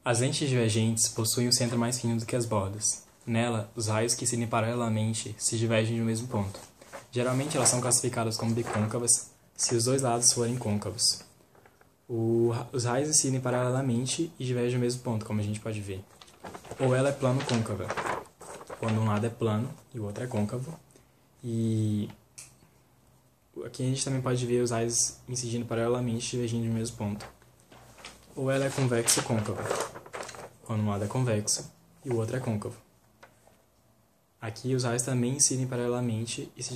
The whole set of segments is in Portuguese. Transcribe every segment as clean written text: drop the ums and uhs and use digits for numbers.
As lentes divergentes possuem um centro mais fino do que as bordas. Nela, os raios que incidem paralelamente se divergem de um mesmo ponto. Geralmente elas são classificadas como bicôncavas se os dois lados forem côncavos. Os raios incidem paralelamente e divergem do mesmo ponto, como a gente pode ver. Ou ela é plano-côncava, quando um lado é plano e o outro é côncavo. E aqui a gente também pode ver os raios incidindo paralelamente e divergindo do mesmo ponto. Ou ela é convexo-côncava, quando um lado é convexo e o outro é côncavo. Aqui os raios também incidem paralelamente e se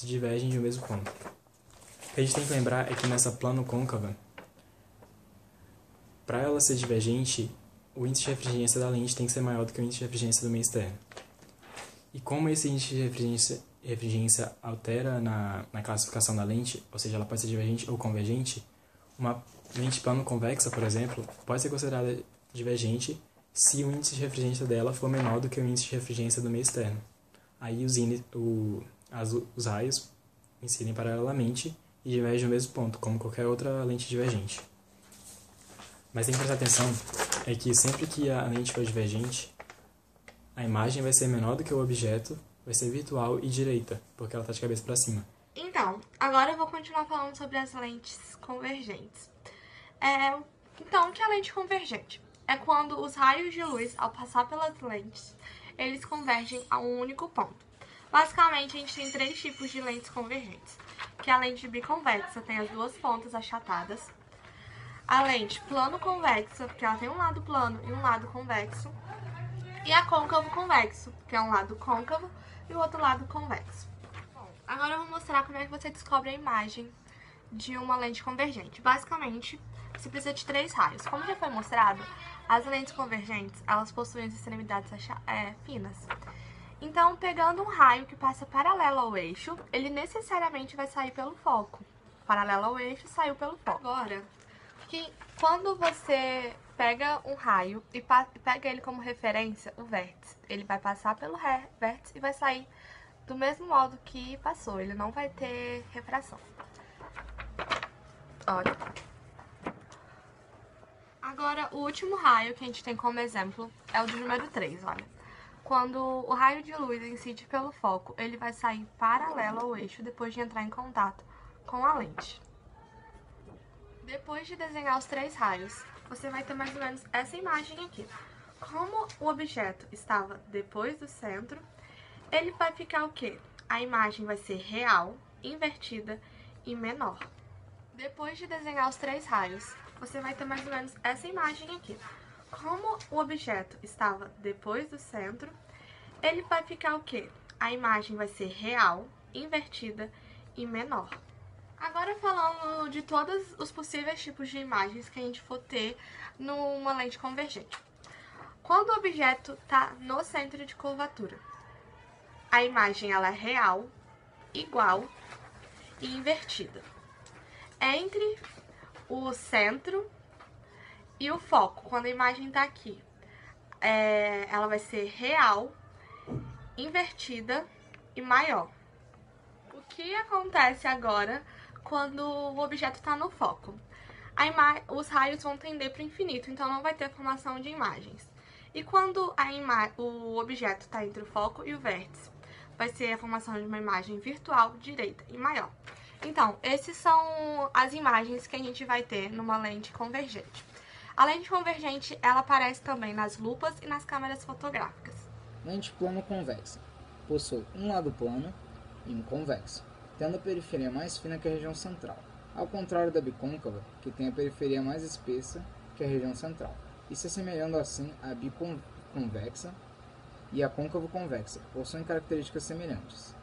divergem de um mesmo ponto. O que a gente tem que lembrar é que nessa plano-côncava, para ela ser divergente, o índice de refringência da lente tem que ser maior do que o índice de refringência do meio externo. E como esse índice de refringência altera na classificação da lente, ou seja, ela pode ser divergente ou convergente, uma lente plano-convexa, por exemplo, pode ser considerada divergente se o índice de refringência dela for menor do que o índice de refringência do meio externo. Aí os raios incidem paralelamente e divergem no mesmo ponto, como qualquer outra lente divergente. Mas tem que prestar atenção é que sempre que a lente for divergente, a imagem vai ser menor do que o objeto, vai ser virtual e direita, porque ela está de cabeça para cima. Então, agora eu vou continuar falando sobre as lentes convergentes. Então, o que é a lente convergente? É quando os raios de luz, ao passar pelas lentes, eles convergem a um único ponto. Basicamente, a gente tem três tipos de lentes convergentes, que é a lente biconvexa, tem as duas pontas achatadas, a lente plano-convexa, porque ela tem um lado plano e um lado convexo, e a côncavo-convexo, que é um lado côncavo e o outro lado convexo. Bom, agora eu vou mostrar como é que você descobre a imagem de uma lente convergente. Basicamente, você precisa de três raios. Como já foi mostrado, as lentes convergentes, elas possuem as extremidades finas. Então, pegando um raio que passa paralelo ao eixo, ele necessariamente vai sair pelo foco. Paralelo ao eixo, saiu pelo foco. Agora, quando você pega um raio e pega ele como referência, o vértice, ele vai passar pelo vértice e vai sair do mesmo modo que passou, ele não vai ter refração. Olha. Agora, o último raio que a gente tem como exemplo é o do número 3, olha. Quando o raio de luz incide pelo foco, ele vai sair paralelo ao eixo depois de entrar em contato com a lente. Depois de desenhar os três raios, você vai ter mais ou menos essa imagem aqui. Como o objeto estava depois do centro, ele vai ficar o quê? A imagem vai ser real, invertida e menor. Depois de desenhar os três raios, você vai ter mais ou menos essa imagem aqui. Como o objeto estava depois do centro, ele vai ficar o quê? A imagem vai ser real, invertida e menor. Agora falando de todos os possíveis tipos de imagens que a gente for ter numa lente convergente. Quando o objeto está no centro de curvatura, a imagem ela é real, igual e invertida. Entre o centro e o foco, quando a imagem está aqui, ela vai ser real, invertida e maior. O que acontece agora quando o objeto está no foco? Os raios vão tender para o infinito, então não vai ter formação de imagens. E quando o objeto está entre o foco e o vértice, vai ser a formação de uma imagem virtual, direita e maior. Então, essas são as imagens que a gente vai ter numa lente convergente. A lente convergente, ela aparece também nas lupas e nas câmeras fotográficas. Lente plano-convexa. Possui um lado plano e um convexo, tendo a periferia mais fina que a região central, ao contrário da bicôncava, que tem a periferia mais espessa que a região central, e se assemelhando assim à biconvexa e à côncavo-convexa, possuem características semelhantes.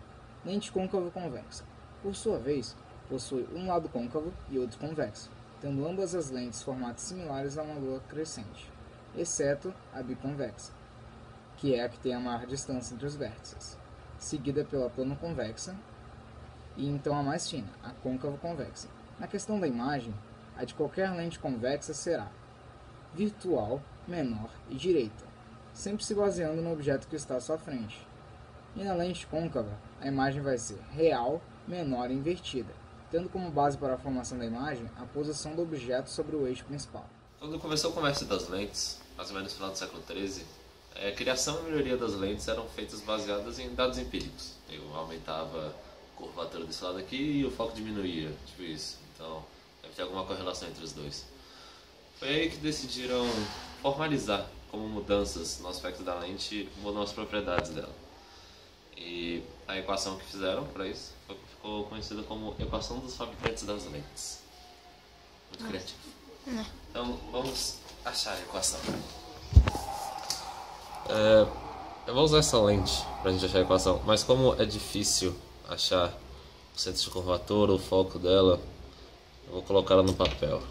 Lente côncavo-convexa, por sua vez, possui um lado côncavo e outro convexo, tendo ambas as lentes formatos similares a uma lua crescente, exceto a biconvexa, que é a que tem a maior distância entre os vértices, seguida pela plano-convexa e então a mais fina, a côncavo-convexa. Na questão da imagem, a de qualquer lente convexa será virtual, menor e direita, sempre se baseando no objeto que está à sua frente. E na lente côncava, a imagem vai ser real, menor e invertida, tendo como base para a formação da imagem a posição do objeto sobre o eixo principal. Quando começou o comércio das lentes, mais ou menos no final do século XIII, a criação e melhoria das lentes eram feitas baseadas em dados empíricos. Eu aumentava a curvatura desse lado aqui e o foco diminuía, tipo isso. Então, deve ter alguma correlação entre os dois. Foi aí que decidiram formalizar como mudanças no aspecto da lente mudam as propriedades dela. E a equação que fizeram para isso ficou conhecida como equação dos fabricantes das lentes. Muito criativo. Então, vamos achar a equação. Eu vou usar essa lente pra gente achar a equação, mas como é difícil achar o centro de curvatura, o foco dela, eu vou colocar ela no papel.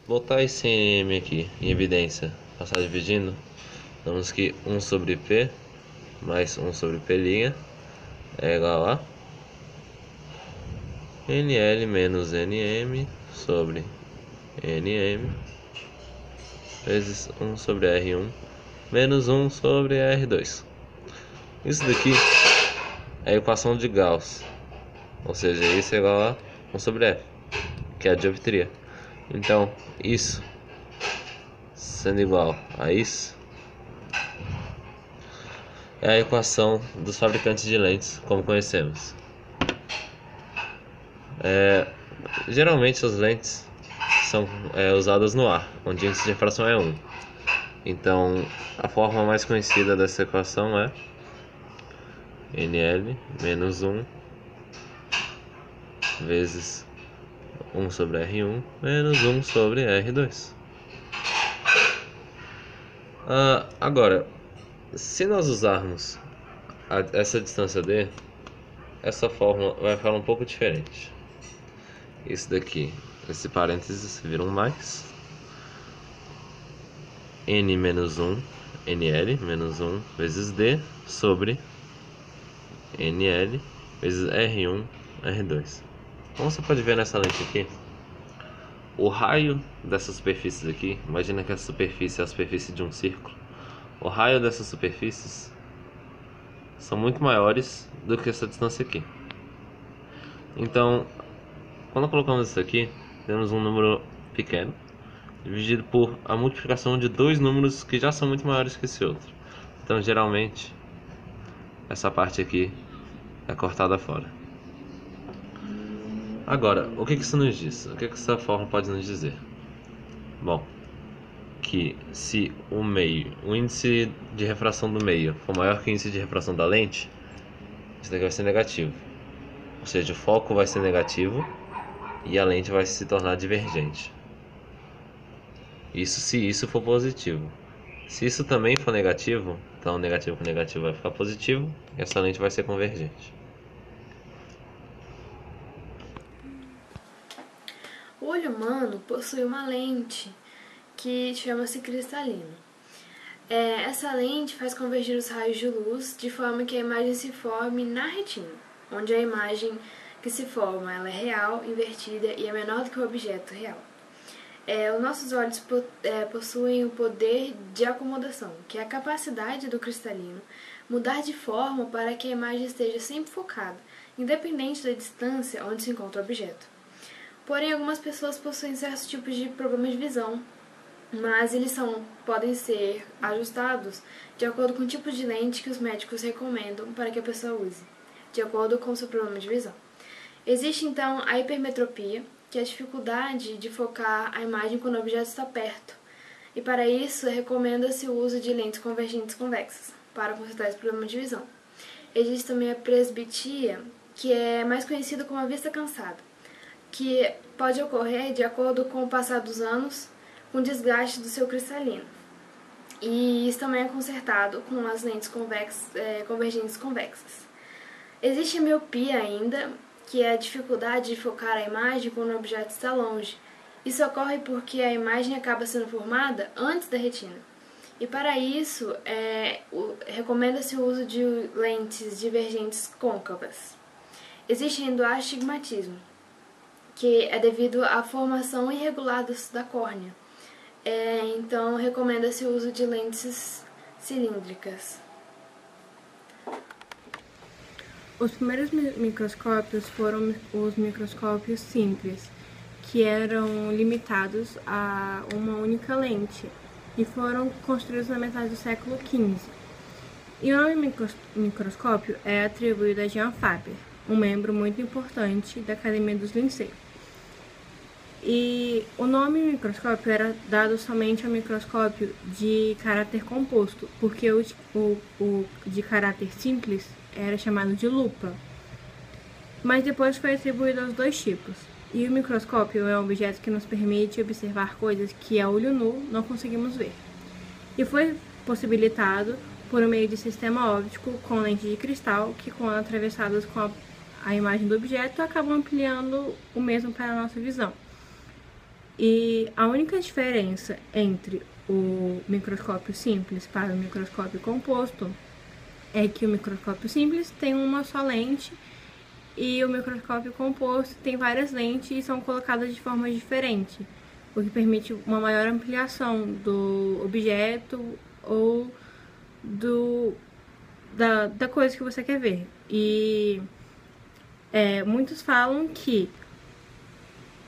Botar esse M aqui em evidência, passar dividindo, damos que 1 sobre P mais 1 sobre P' é igual a NL menos NM sobre NM vezes 1 sobre R1 menos 1 sobre R2. Isso daqui é a equação de Gauss, ou seja, isso é igual a 1 sobre F, que é a dioptria. Então, isso sendo igual a isso, é a equação dos fabricantes de lentes, como conhecemos. Geralmente as lentes são usadas no ar, onde o índice de refração é 1. Então, a forma mais conhecida dessa equação é NL menos 1 vezes 1 sobre R1 menos 1 sobre R2. Agora, se nós usarmos essa distância D, essa fórmula vai ficar um pouco diferente. Isso daqui, esse parênteses vira um mais N menos 1, NL menos 1 vezes D sobre NL vezes R1, R2. Como você pode ver nessa lente aqui, o raio dessas superfícies aqui, imagina que essa superfície é a superfície de um círculo. O raio dessas superfícies são muito maiores do que essa distância aqui. Então, quando colocamos isso aqui, temos um número pequeno dividido por a multiplicação de dois números que já são muito maiores que esse outro. Então, geralmente, essa parte aqui é cortada fora. Agora, o que isso nos diz? O que essa forma pode nos dizer? Bom, que se o índice de refração do meio for maior que o índice de refração da lente, isso daqui vai ser negativo. Ou seja, o foco vai ser negativo e a lente vai se tornar divergente. Isso se isso for positivo. Se isso também for negativo, então negativo com negativo vai ficar positivo e essa lente vai ser convergente. O olho humano possui uma lente que chama-se cristalino. Essa lente faz convergir os raios de luz de forma que a imagem se forme na retina, onde a imagem que se forma ela é real, invertida e é menor do que o objeto real. Os nossos olhos possuem o poder de acomodação, que é a capacidade do cristalino mudar de forma para que a imagem esteja sempre focada, independente da distância onde se encontra o objeto. Porém, algumas pessoas possuem certos tipos de problemas de visão, mas eles podem ser ajustados de acordo com o tipo de lente que os médicos recomendam para que a pessoa use, de acordo com o seu problema de visão. Existe, então, a hipermetropia, que é a dificuldade de focar a imagem quando o objeto está perto, e para isso recomenda-se o uso de lentes convergentes convexas, para consertar esse problema de visão. Existe também a presbitia, que é mais conhecida como a vista cansada, que pode ocorrer de acordo com o passar dos anos, com o desgaste do seu cristalino. E isso também é consertado com as lentes convergentes convexas. Existe a miopia ainda, que é a dificuldade de focar a imagem quando o objeto está longe. Isso ocorre porque a imagem acaba sendo formada antes da retina. E para isso, recomenda-se o uso de lentes divergentes côncavas. Existe ainda o astigmatismo, que é devido à formação irregular da córnea. Então, recomenda-se o uso de lentes cilíndricas. Os primeiros microscópios foram os microscópios simples, que eram limitados a uma única lente e foram construídos na metade do século XV. E o nome microscópio é atribuído a Jean Faber, um membro muito importante da Academia dos Lincei. E o nome microscópio era dado somente ao microscópio de caráter composto, porque o de caráter simples era chamado de lupa. Mas depois foi atribuído aos dois tipos. E o microscópio é um objeto que nos permite observar coisas que a olho nu não conseguimos ver. E foi possibilitado por meio de sistema óptico com lente de cristal, que quando atravessadas com a imagem do objeto, acabam ampliando o mesmo para a nossa visão. E a única diferença entre o microscópio simples para o microscópio composto é que o microscópio simples tem uma só lente e o microscópio composto tem várias lentes e são colocadas de forma diferente, o que permite uma maior ampliação do objeto ou da coisa que você quer ver. E muitos falam que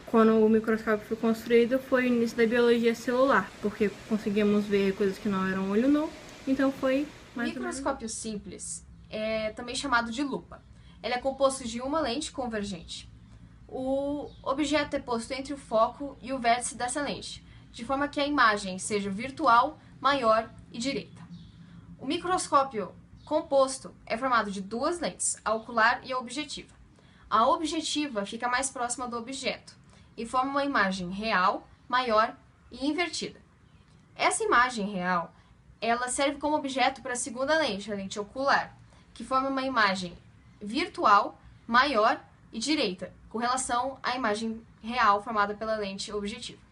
quando o microscópio foi construído foi o início da biologia celular, porque conseguimos ver coisas que não eram olho nu, então foi mais Microscópio simples é também chamado de lupa. Ele é composto de uma lente convergente. O objeto é posto entre o foco e o vértice dessa lente, de forma que a imagem seja virtual, maior e direita. O microscópio composto é formado de duas lentes, a ocular e a objetiva. A objetiva fica mais próxima do objeto e forma uma imagem real, maior e invertida. Essa imagem real, ela serve como objeto para a segunda lente, a lente ocular, que forma uma imagem virtual, maior e direita, com relação à imagem real formada pela lente objetiva.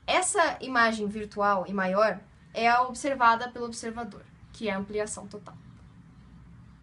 Essa imagem virtual e maior é a observada pelo observador, que é a ampliação total.